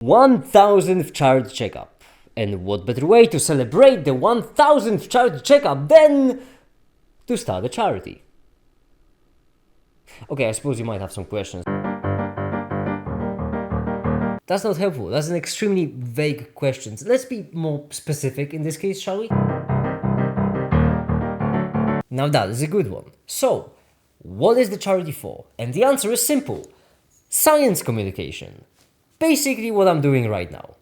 1000th charity checkup. And what better way to celebrate the 1000th charity checkup than to start a charity? Okay, I suppose you might have some questions. That's not helpful. That's an extremely vague question. Let's be more specific in this case, shall we? Now that is a good one. So, what is the charity for? And the answer is simple. Science communication. Basically what I'm doing right now.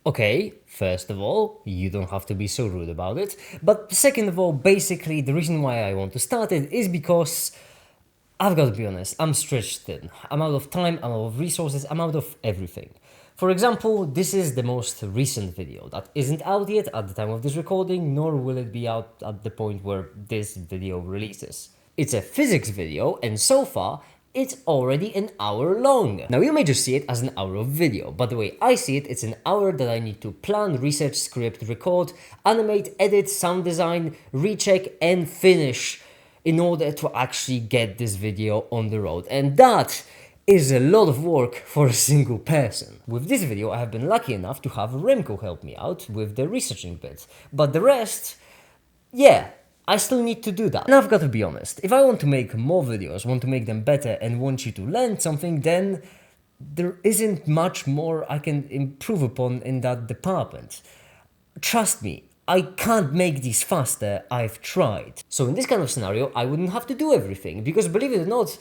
Okay, first of all, you don't have to be so rude about it. But second of all, basically the reason why I want to start it is because I've got to be honest, I'm stretched thin. I'm out of time, I'm out of resources, I'm out of everything. For example, this is the most recent video that isn't out yet at the time of this recording, nor will it be out at the point where this video releases. It's a physics video, and so far, it's already an hour long. Now you may just see it as an hour of video, but the way I see it, it's an hour that I need to plan, research, script, record, animate, edit, sound design, recheck, and finish in order to actually get this video on the road. And that is a lot of work for a single person. With this video, I have been lucky enough to have Remco help me out with the researching bit, but the rest, yeah, I still need to do that. And I've got to be honest, if I want to make more videos, want to make them better, and want you to learn something, then there isn't much more I can improve upon in that department. Trust me, I can't make these faster, I've tried. So in this kind of scenario, I wouldn't have to do everything, because believe it or not,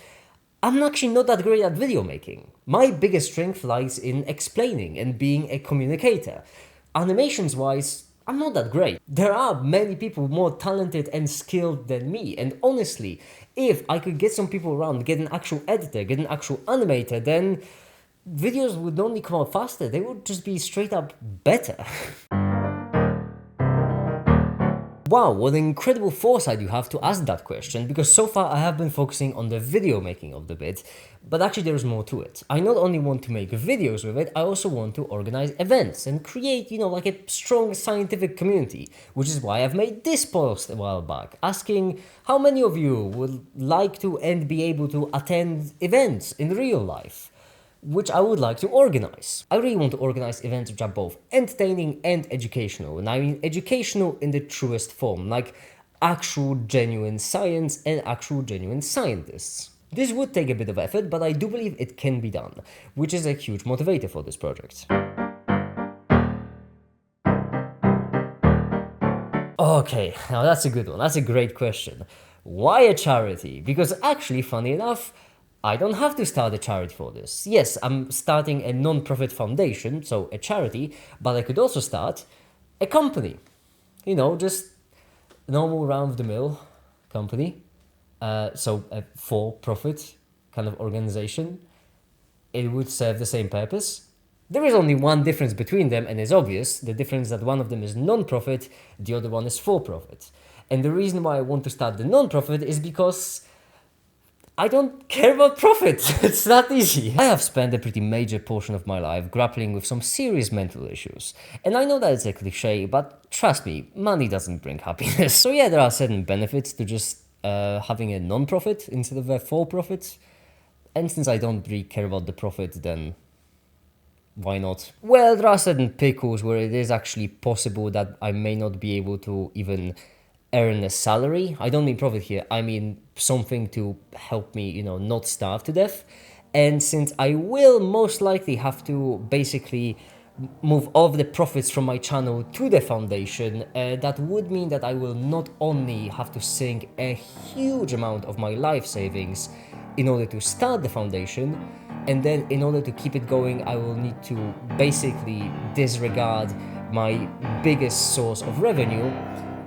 I'm actually not that great at video making. My biggest strength lies in explaining and being a communicator. Animations wise, I'm not that great. There are many people more talented and skilled than me, and honestly, if I could get some people around, get an actual editor, get an actual animator, then videos would not only come out faster, they would just be straight up better. Wow, what an incredible foresight you have to ask that question, because so far I have been focusing on the video making of the bit, but actually there is more to it. I not only want to make videos with it, I also want to organize events and create, like a strong scientific community, which is why I've made this post a while back, asking how many of you would like to and be able to attend events in real life, which I would like to organize. I really want to organize events which are both entertaining and educational. And I mean educational in the truest form, like actual genuine science and actual genuine scientists. This would take a bit of effort, but I do believe it can be done, which is a huge motivator for this project. Okay, now that's a good one. That's a great question. Why a charity? Because actually, funny enough, I don't have to start a charity for this. Yes, I'm starting a non-profit foundation, so a charity, but I could also start a company. Just a normal round-of-the-mill company. So a for-profit kind of organization. It would serve the same purpose. There is only one difference between them, and it's obvious. The difference that one of them is non-profit, the other one is for-profit. And the reason why I want to start the non-profit is because I don't care about profit. It's not easy. I have spent a pretty major portion of my life grappling with some serious mental issues. And I know that it's a cliche, but trust me, money doesn't bring happiness. So yeah, there are certain benefits to just having a non-profit instead of a for-profit. And since I don't really care about the profit, then why not? Well, there are certain pickles where it is actually possible that I may not be able to even earn a salary. I don't mean profit here, I mean something to help me, not starve to death. And since I will most likely have to basically move all of the profits from my channel to the foundation, that would mean that I will not only have to sink a huge amount of my life savings in order to start the foundation, and then in order to keep it going, I will need to basically disregard my biggest source of revenue,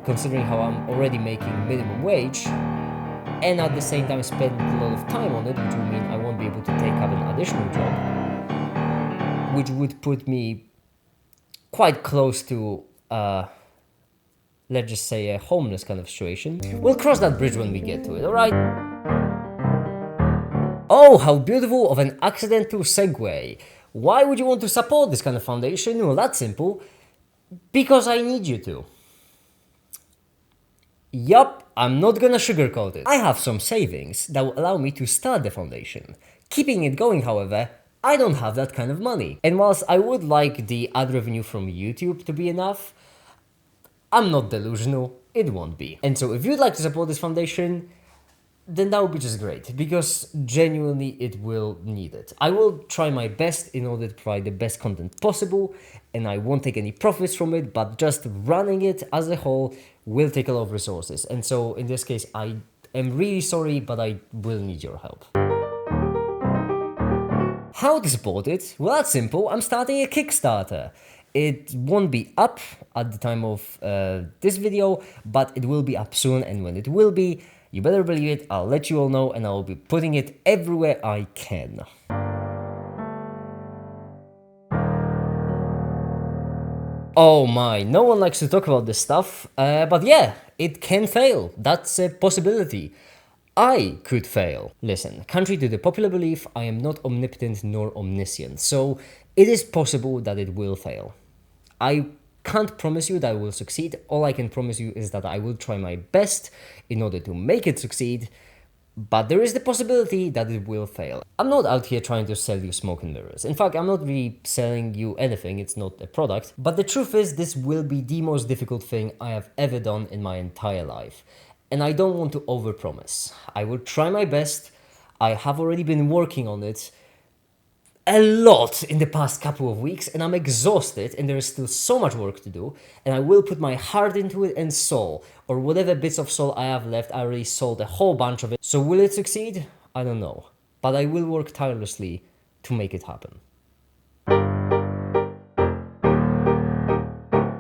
considering how I'm already making minimum wage, and at the same time spend a lot of time on it, which will mean I won't be able to take up an additional job, which would put me quite close to, let's just say, a homeless kind of situation. We'll cross that bridge when we get to it, alright? Oh, how beautiful of an accidental segue. Why would you want to support this kind of foundation? Well, that's simple. Because I need you to. Yup, I'm not gonna sugarcoat it. I have some savings that will allow me to start the foundation. Keeping it going, however, I don't have that kind of money. And whilst I would like the ad revenue from YouTube to be enough, I'm not delusional, it won't be. And so if you'd like to support this foundation, then that would be just great, because genuinely it will need it. I will try my best in order to provide the best content possible, and I won't take any profits from it, but just running it as a whole will take a lot of resources. And so in this case, I am really sorry, but I will need your help. How to support it? Well, that's simple. I'm starting a Kickstarter. It won't be up at the time of this video, but it will be up soon, and when it will be, you better believe it, I'll let you all know, and I'll be putting it everywhere I can. Oh my, no one likes to talk about this stuff, but yeah, it can fail. That's a possibility. I could fail. Listen, contrary to the popular belief, I am not omnipotent nor omniscient, so it is possible that it will fail. I can't promise you that I will succeed. All I can promise you is that I will try my best in order to make it succeed, but there is the possibility that it will fail. I'm not out here trying to sell you smoke and mirrors. In fact, I'm not really selling you anything, it's not a product. But the truth is, this will be the most difficult thing I have ever done in my entire life. And I don't want to overpromise. I will try my best. I have already been working on it a lot in the past couple of weeks, and I'm exhausted, and there is still so much work to do, and I will put my heart into it and soul, or whatever bits of soul I have left. I already sold a whole bunch of it. So will it succeed? I don't know, but I will work tirelessly to make it happen.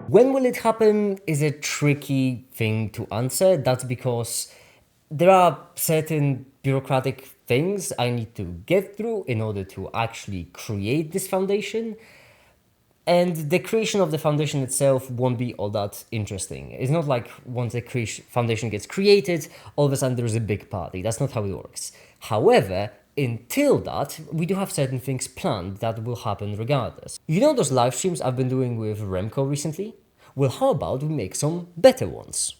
When will it happen is a tricky thing to answer. That's because there are certain bureaucratic things I need to get through in order to actually create this foundation. And the creation of the foundation itself won't be all that interesting. It's not like once the foundation gets created, all of a sudden there's a big party. That's not how it works. However, until that, we do have certain things planned that will happen regardless. You know those live streams I've been doing with Remco recently? Well, how about we make some better ones?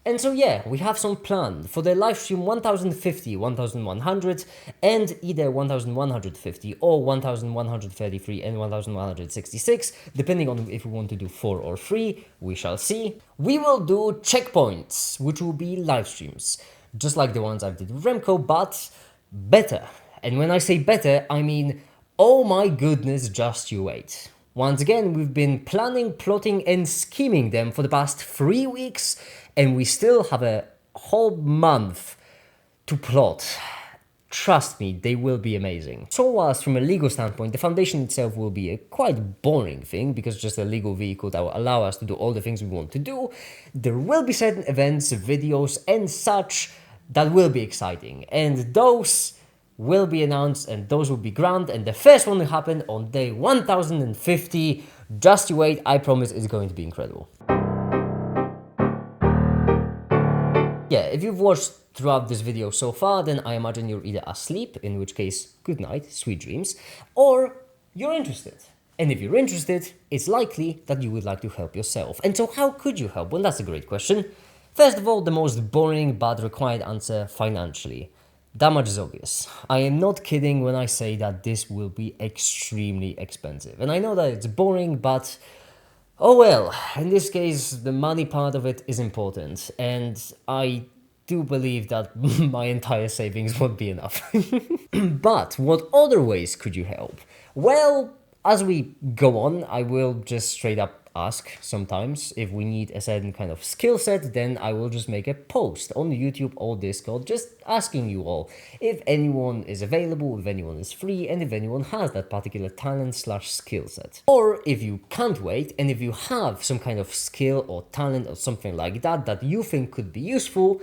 And so yeah, we have some planned for the live stream 1050, 1100, and either 1150 or 1133 and 1166, depending on if we want to do 4 or 3, we shall see. We will do checkpoints, which will be live streams, just like the ones I did with Remco, but better. And when I say better, I mean, oh my goodness, just you wait. Once again, we've been planning, plotting, and scheming them for the past 3 weeks, and we still have a whole month to plot. Trust me, they will be amazing. So whilst from a legal standpoint, the foundation itself will be a quite boring thing, because just a legal vehicle that will allow us to do all the things we want to do, there will be certain events, videos, and such that will be exciting. And those will be announced, and those will be grand, and the first one will happen on day 1050. Just you wait, I promise it's going to be incredible. Yeah, if you've watched throughout this video so far, then I imagine you're either asleep, in which case, good night, sweet dreams, or you're interested. And if you're interested, it's likely that you would like to help yourself. And so how could you help? Well, that's a great question. First of all, the most boring but required answer, financially. That much is obvious. I am not kidding when I say that this will be extremely expensive. And I know that it's boring, but oh well, in this case, the money part of it is important. And I do believe that my entire savings won't be enough. But what other ways could you help? Well, as we go on, I will just straight up ask sometimes if we need a certain kind of skill set. Then I will just make a post on YouTube or Discord just asking you all if anyone is available, if anyone is free, and if anyone has that particular talent / skill set. Or if you can't wait and if you have some kind of skill or talent or something like that that you think could be useful,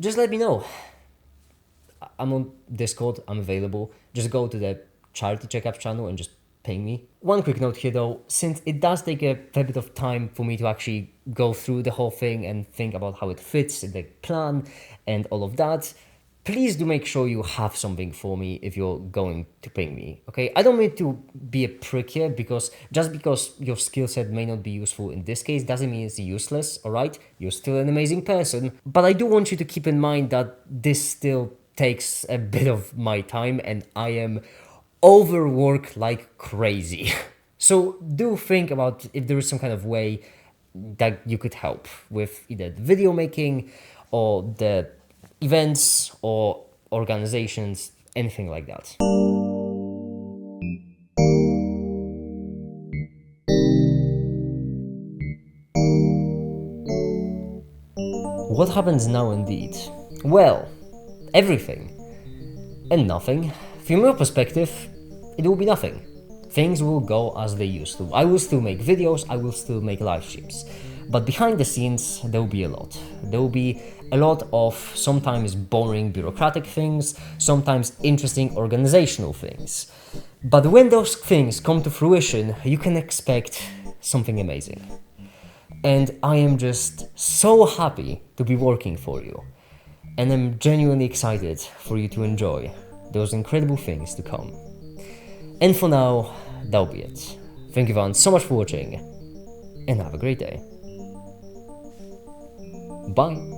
just let me know. I'm on Discord, I'm available. Just go to the charity checkup channel and just ping me. One quick note here though, since it does take a fair bit of time for me to actually go through the whole thing and think about how it fits in the plan and all of that, please do make sure you have something for me if you're going to pay me, okay? I don't mean to be a prick here, because just because your skill set may not be useful in this case doesn't mean it's useless, all right? You're still an amazing person, but I do want you to keep in mind that this still takes a bit of my time and I am overworked like crazy. So do think about if there is some kind of way that you could help with either the video making or the events or organizations, anything like that. What happens now indeed? Well, everything and nothing. From your perspective, it will be nothing. Things will go as they used to. I will still make videos, I will still make live streams. But behind the scenes, there will be a lot. There will be a lot of sometimes boring bureaucratic things, sometimes interesting organizational things. But when those things come to fruition, you can expect something amazing. And I am just so happy to be working for you. And I'm genuinely excited for you to enjoy those incredible things to come. And for now, that'll be it. Thank you everyone so much for watching, and have a great day. Bye.